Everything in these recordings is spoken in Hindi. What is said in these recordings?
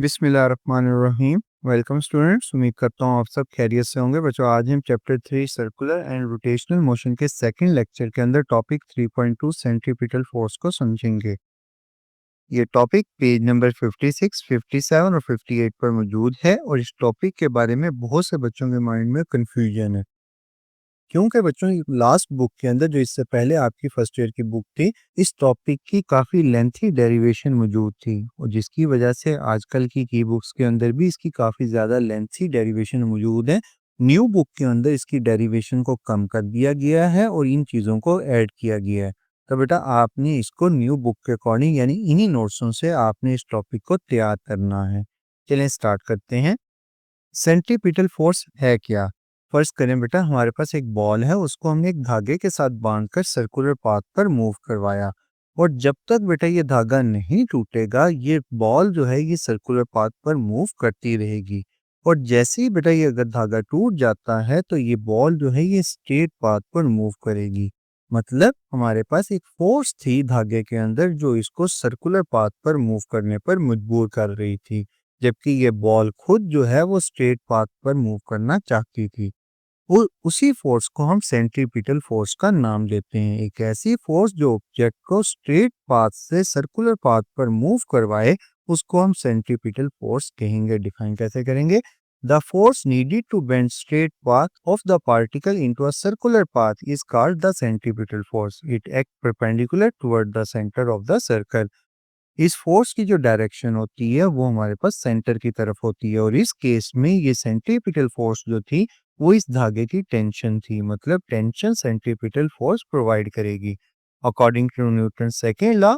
बिस्मिल्लाहिर्रहमानिर्रहीम। वेलकम स्टूडेंट्स, उम्मीद करता हूँ आप सब खैरियत से होंगे। बच्चों, आज हम chapter 3 circular and rotational motion के सेकंड लेक्चर के अंदर टॉपिक 3.2 सेंट्रीपिटल फोर्स को समझेंगे। ये टॉपिक पेज नंबर 56, 57 और 58 पर मौजूद है और इस टॉपिक के बारे में बहुत से बच्चों के माइंड में कंफ्यूजन है, क्योंकि बच्चों लास्ट बुक के अंदर जो इससे पहले आपकी फर्स्ट ईयर की बुक थी, इस टॉपिक की काफ़ी लेंथी डेरिवेशन मौजूद थी और जिसकी वजह से आजकल की बुक्स के अंदर भी इसकी काफ़ी ज़्यादा लेंथी डेरिवेशन मौजूद है। न्यू बुक के अंदर इसकी डेरिवेशन को कम कर दिया गया है और इन चीज़ों को ऐड किया गया है। तो बेटा आपने इसको न्यू बुक के अकॉर्डिंग यानी इन्हीं नोट्सों से आपने इस टॉपिक को तैयार करना है। चलें स्टार्ट करते हैं। सेंट्रीपिटल फोर्स है क्या? फर्स्ट करें बेटा, हमारे पास एक बॉल है, उसको हमने एक धागे के साथ बांधकर सर्कुलर पाथ पर मूव करवाया और जब तक बेटा ये धागा नहीं टूटेगा, ये बॉल जो है ये सर्कुलर पाथ पर मूव करती रहेगी। और जैसे ही बेटा ये अगर धागा टूट जाता है तो ये बॉल जो है ये स्ट्रेट पाथ पर मूव करेगी। मतलब हमारे पास एक फोर्स थी धागे के अंदर जो इसको सर्कुलर पाथ पर मूव करने पर मजबूर कर रही थी, जबकि ये बॉल खुद जो है वो स्ट्रेट पाथ पर मूव करना चाहती थी। वो उसी फोर्स को हम सेंट्रीपिटल फोर्स का नाम देते हैं। एक ऐसी फोर्स जो ऑब्जेक्ट को स्ट्रेट पाथ से सर्कुलर पाथ पर मूव करवाए, उसको हम सेंट्रीपिटल फोर्स कहेंगे। डिफाइन कैसे करेंगे? The force needed to bend straight path of the particle into a circular path is called the centripetal force. It act perpendicular toward the center of the circle. इस फोर्स की जो डायरेक्शन होती है वो हमारे पास सेंटर की तरफ होती है और इस केस में ये सेंट्रीपिटल फोर्स जो थी वो इस धागे की टेंशन थी। मतलब टेंशन सेंट्रीपिटल फोर्स प्रोवाइड करेगी। According to Newton second law,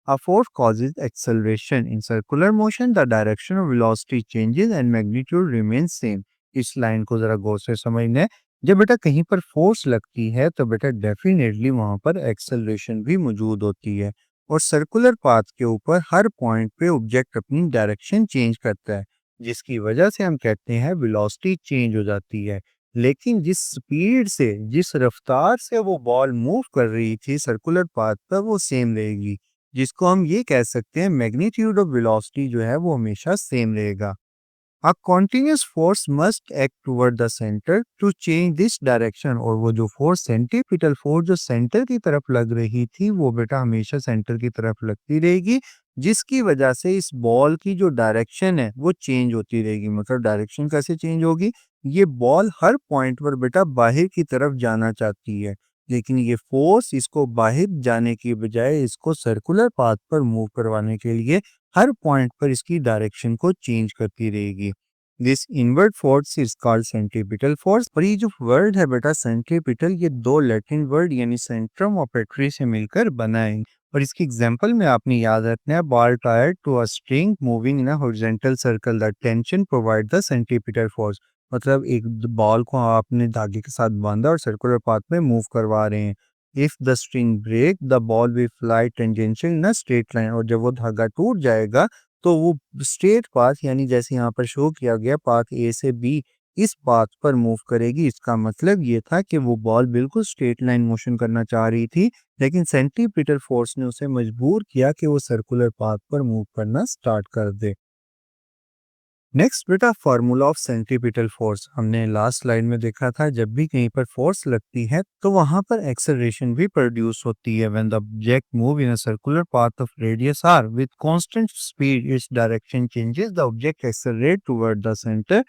a force causes acceleration in circular motion, the direction of velocity changes and magnitude remains same। इस लाइन को जरा गौर से समझना है। जब बेटा कहीं पर फोर्स लगती है तो बेटा डेफिनेटली वहां पर एक्सेलरेशन भी मौजूद होती है और सर्कुलर पाथ के ऊपर हर पॉइंट पे ऑब्जेक्ट अपनी डायरेक्शन चेंज करता है, जिसकी वजह से हम कहते हैं वेलोसिटी चेंज हो जाती है। लेकिन जिस स्पीड से जिस रफ्तार से वो बॉल मूव कर रही थी सर्कुलर पाथ पर वो सेम रहेगी, जिसको हम ये कह सकते हैं मैग्नीट्यूड ऑफ वेलोसिटी जो है वो हमेशा सेम रहेगा। A continuous force must act toward the center to change this direction. और वो जो फोर्स सेंट्रीपिटल फोर्स जो सेंटर की तरफ लग रही थी वो बेटा हमेशा सेंटर की तरफ लगती रहेगी, जिसकी वजह से इस बॉल की जो डायरेक्शन है वो चेंज होती रहेगी। मतलब डायरेक्शन कैसे चेंज होगी? ये बॉल हर पॉइंट पर बेटा बाहर की तरफ जाना चाहती है, लेकिन ये फोर्स इसको बाहर जाने की बजाय इसको सर्कुलर पाथ पर मूव करवाने के लिए हर पॉइंट पर इसकी डायरेक्शन को चेंज करती रहेगी। This invert force is called centripetal force. और ये जो वर्ड है बेटा सेंट्रीपिटल, ये दो लैटिन वर्ड यानी सेंट्रम और पेट्री से मिलकर बना है। और इसकी एग्जांपल में आपने याद रखना है, ball tired to a string moving in a horizontal circle, the tension provide the centripetal force. मतलब एक बॉल को आपने धागे के साथ बांधा और सर्कुलर पाथ में मूव करवा रहे हैं। If the string break the ball will fly tangential in a straight line. और जब वो धागा टूट जाएगा तो वो स्ट्रेट पाथ यानी जैसे यहाँ पर शो किया गया पाथ ए से बी, इस पाथ पर मूव करेगी। इसका मतलब ये था कि वो बॉल बिल्कुल स्ट्रेट लाइन मोशन करना चाह रही थी, लेकिन सेंट्रीपिटल फोर्स ने उसे मजबूर किया कि वो सर्कुलर पाथ पर मूव करना स्टार्ट कर दे। नेक्स्ट बेटा, फार्मूला ऑफ सेंट्रीपिटल फोर्स। हमने लास्ट स्लाइड में देखा था जब भी कहीं पर फोर्स लगती है तो वहां पर एक्सेलरेशन भी प्रोड्यूस होती है। When the object move in a circular path of radius r with constant speed, its direction changes, the object accelerate toward the centre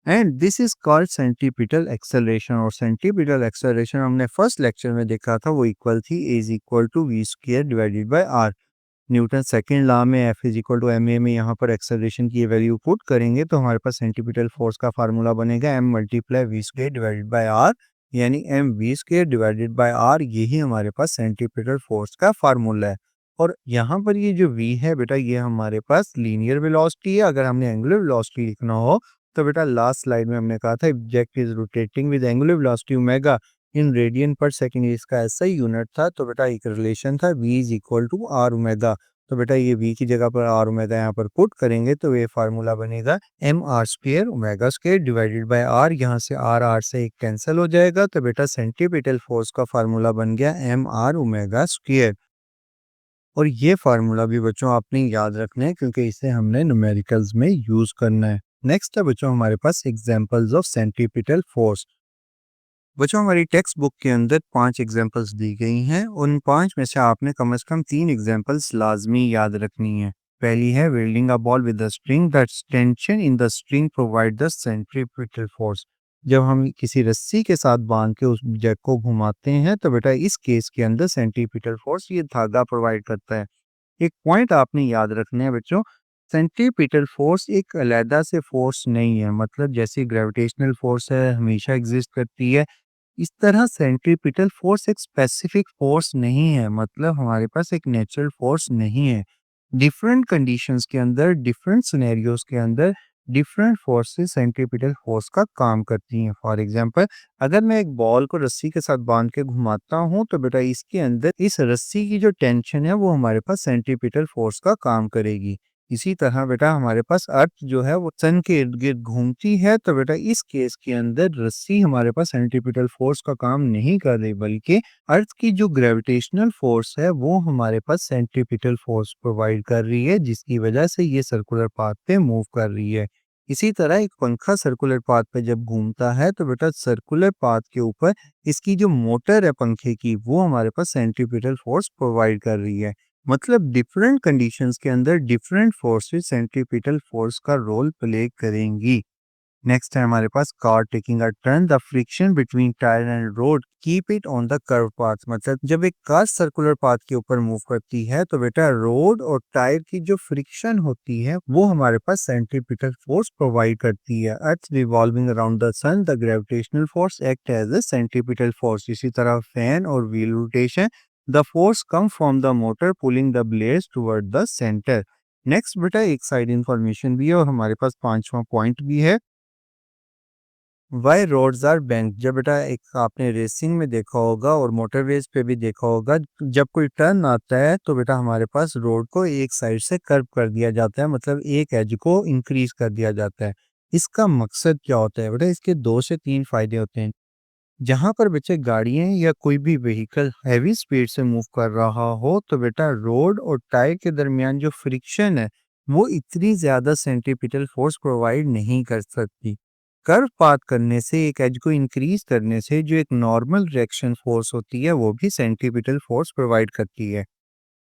and this is called centripetal acceleration. और सेंट्रीपिटल एक्सेलरेशन हमने फर्स्ट लेक्चर में देखा था, वो इक्वल थी a is equal to v square divided by r. Newton second law में F is equal to m a में यहाँ पर एक्सेलरेशन की वैल्यू पुट करेंगे तो हमारे पास सेंटीपिटल फोर्स का फार्मूला बनेगा m multiply v square divided by r, यानी m v square divided by r, यही हमारे पास सेंटीपिटल फोर्स का फार्मूला है। और यहाँ पर ये जो v है बेटा ये हमारे पास लीनियर वेलोसिटी है। अगर हमने एंगुलर वेलोसिटी लिखना हो तो बेटा लास्ट स्लाइड में हमने कहा था object is rotating with angular velocity omega in radian पर सेकंड, इसका ऐसा ही यूनिट था। तो बेटा एक रिलेशन था v is equal to R omega. तो बेटा ये v की जगह पर आर ओमेगा यहाँ पर पुट करेंगे तो ये फार्मूला बनेगा M R square omega square divided by R. यहाँ से आर से एक कैंसिल हो जाएगा तो बेटा सेंट्रीपिटल फोर्स का फार्मूला बन गया एम आर ओमेगा स्क्वायर। और ये फार्मूला भी बच्चों आपने याद रखना है क्योंकि इसे हमने न्यूमेरिकल्स में यूज करना है। नेक्स्ट है बच्चों हमारे पास एग्जांपल्स ऑफ सेंट्रीपिटल फोर्स। बच्चों हमारी टेक्स्ट बुक के अंदर 5 एग्जांपल्स दी गई हैं। उन 5 में से आपने कम से कम 3 एग्जांपल्स लाजमी याद रखनी है। पहली है welding a ball with the string, that tension in the string provide the centripetal force. जब हम किसी रस्सी के साथ बांध के उस जैक को घुमाते हैं तो बेटा इस केस के अंदर सेंट्रीपिटल फोर्स ये धागा प्रोवाइड करता है। एक पॉइंट आपने याद रखना है बच्चों, सेंट्रीपिटल फोर्स एक अलहदा से फोर्स नहीं है। मतलब जैसे ग्रेविटेशनल फोर्स है हमेशा एग्जिस्ट करती है, इस तरह सेंट्रीपिटल फोर्स एक स्पेसिफिक फोर्स नहीं है। मतलब हमारे पास एक नेचुरल फोर्स नहीं है। डिफरेंट कंडीशंस के अंदर, डिफरेंट सिनेरियोज के अंदर डिफरेंट फोर्सेस सेंट्रीपिटल फोर्स का काम करती हैं। फॉर एग्जांपल, अगर मैं एक बॉल को रस्सी के साथ बांध के घुमाता हूं तो बेटा इसके अंदर इस रस्सी की जो टेंशन है वो हमारे पास सेंट्रीपिटल फोर्स का काम करेगी। इसी तरह बेटा हमारे पास अर्थ जो है वो सन के इर्द गिर्द घूमती है तो बेटा इस केस के अंदर रस्सी हमारे पास सेंट्रीपिटल फोर्स का काम नहीं कर रही, बल्कि अर्थ की जो ग्रेविटेशनल फोर्स है वो हमारे पास सेंट्रीपिटल फोर्स प्रोवाइड कर रही है, जिसकी वजह से ये सर्कुलर पाथ पे मूव कर रही है। इसी तरह एक पंखा सर्कुलर पाथ पे जब घूमता है तो बेटा सर्कुलर पाथ के ऊपर इसकी जो मोटर है पंखे की वो हमारे पास सेंट्रीपिटल फोर्स प्रोवाइड कर रही है। मतलब डिफरेंट कंडीशंस के अंदर डिफरेंट फोर्सेस सेंट्रीपिटल फोर्स का रोल प्ले करेंगी। नेक्स्ट है हमारे पास car taking a turn, the friction between tyre and road keep it on the curve path. मतलब जब एक कार सर्कुलर पाथ के ऊपर मूव करती है तो बेटा रोड और टायर की जो फ्रिक्शन होती है वो हमारे पास सेंट्रीपिटल फोर्स प्रोवाइड करती है। Earth revolving around the sun, the gravitational force act as a centripetal force. इसी तरह फैन और wheel rotation, the force come from the motor pulling the blades toward the centre. Next बेटा एक साइड इंफॉर्मेशन भी है और हमारे पास पांचवा पॉइंट भी है। Why rods are bent. जब बेटा एक आपने रेसिंग में देखा होगा और मोटरवेज पे भी देखा होगा, जब कोई टर्न आता है तो बेटा हमारे पास रोड को एक साइड से कर्व कर दिया जाता है, मतलब एक एज को इंक्रीज कर दिया जाता है। इसका मकसद क्या होता है बेटा, इसके 2 से 3 फायदे होते हैं। जहां पर बच्चे गाड़ियां या कोई भी व्हीकल हैवी स्पीड से मूव कर रहा हो तो बेटा रोड और टायर के दरमियान जो फ्रिक्शन है वो इतनी ज्यादा सेंट्रीपिटल फोर्स प्रोवाइड नहीं कर सकती। कर्व पाथ करने से, एक एज को इंक्रीज करने से जो एक नॉर्मल रिएक्शन फोर्स होती है वो भी सेंट्रीपिटल फोर्स प्रोवाइड करती है।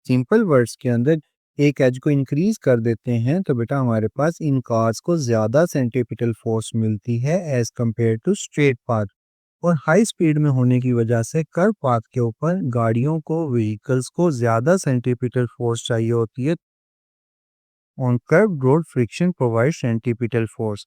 सिंपल वर्ड्स के अंदर एक एज को इंक्रीज कर देते हैं तो बेटा हमारे पास इन कार्स को ज्यादा सेंट्रीपिटल फोर्स मिलती है as compare to straight path. और हाई स्पीड में होने की वजह से कर्व पाथ के ऊपर गाड़ियों को, व्हीकल्स को ज्यादा सेंट्रीपिटल फोर्स चाहिए होती है। On curved road, friction provides centripetal force.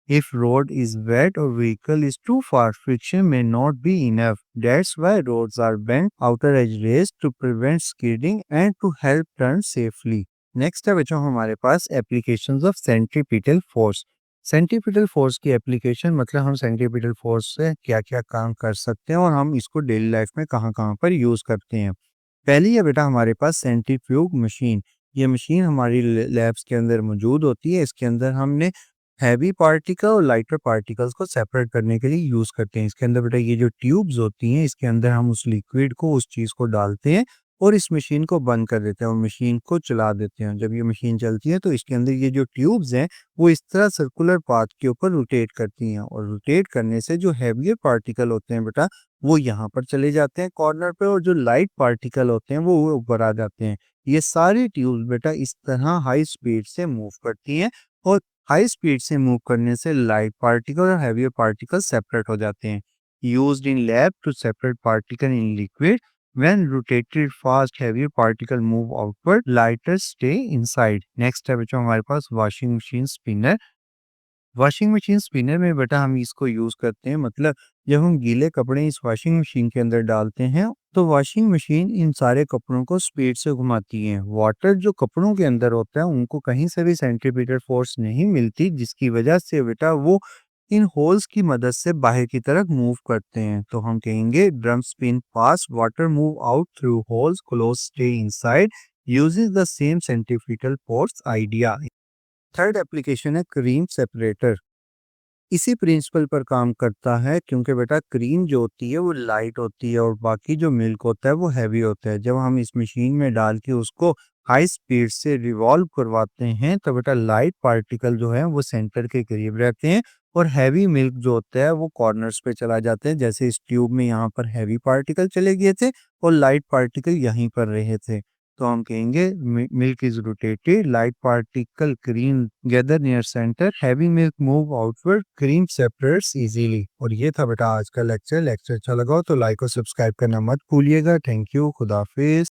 If road is wet or vehicle is too far, friction may not be enough. That's why roads are bent outer edge raised to prevent skidding and to help turn safely. Next है बच्चों हमारे पास applications of centripetal force. Centripetal force की एप्लीकेशन मतलब हम सेंट्रीपिटल फोर्स से क्या क्या काम कर सकते हैं और हम इसको डेली लाइफ में कहाँ कहाँ पर यूज करते हैं। पहली है बेटा हमारे पास सेंट्रीफ्यूग मशीन। ये मशीन हमारी लैब्स के अंदर मौजूद होती है। इसके अंदर हमने हैवी पार्टिकल और लाइटर पार्टिकल्स को सेपरेट करने के लिए यूज करते हैं। इसके अंदर बेटा ये जो ट्यूब्स होती हैं इसके अंदर हम उस लिक्विड को, उस चीज को डालते हैं और इस मशीन को बंद कर देते हैं और मशीन को चला देते हैं। जब ये मशीन चलती है तो इसके अंदर ये जो ट्यूब्स हैं वो इस तरह सर्कुलर पाथ के ऊपर रोटेट करती हैं और रोटेट करने से जो हैवियर पार्टिकल होते हैं बेटा वो यहाँ पर चले जाते हैं कॉर्नर पे, और जो लाइट पार्टिकल होते हैं वो ऊपर आ जाते हैं। ये सारी ट्यूब्स बेटा इस तरह हाई स्पीड से मूव करती हैं और हाई स्पीड से मूव करने से लाइट पार्टिकल और हैवियर पार्टिकल सेपरेट हो जाते हैं। Used in lab to separate particle in liquid, when rotated fast heavier particle move outward, lighter stay inside. नेक्स्ट है बच्चों हमारे पास washing machine spinner. Washing machine spinner में बेटा हम इसको यूज करते हैं, मतलब जब हम गीले कपड़े इस वॉशिंग मशीन के अंदर डालते हैं तो वॉशिंग मशीन इन सारे कपड़ों को स्पीड से घुमाती है। वाटर जो कपड़ों के अंदर होता है उनको कहीं से भी सेंट्रीपिटल फोर्स नहीं मिलती, जिसकी वजह से बेटा वो इन होल्स की मदद से बाहर की तरफ मूव करते हैं। तो हम कहेंगे drum spin fast, water move out through holes, close stay inside, using the same centripetal force idea. Third application है क्रीम सेपरेटर। इसी प्रिंसिपल पर काम करता है, क्योंकि बेटा क्रीम जो होती है वो लाइट होती है और बाकी जो मिल्क होता है वो हैवी होता है। जब हम इस मशीन में डाल के उसको हाई स्पीड से रिवॉल्व करवाते हैं तो बेटा लाइट पार्टिकल जो है वो सेंटर के करीब रहते हैं और हैवी मिल्क जो होता है वो कॉर्नर्स पे चला जाते हैं। जैसे इस ट्यूब में यहाँ पर हैवी पार्टिकल चले गए थे और लाइट पार्टिकल यहीं पर रहे थे, तो हम कहेंगे milk is rotated, light particle cream gather near centre, heavy milk move outward, cream separates easily. और ये था बेटा आज का लेक्चर। लेक्चर अच्छा लगा हो तो लाइक और सब्सक्राइब करना मत भूलिएगा। थैंक यू, खुदा हाफिज।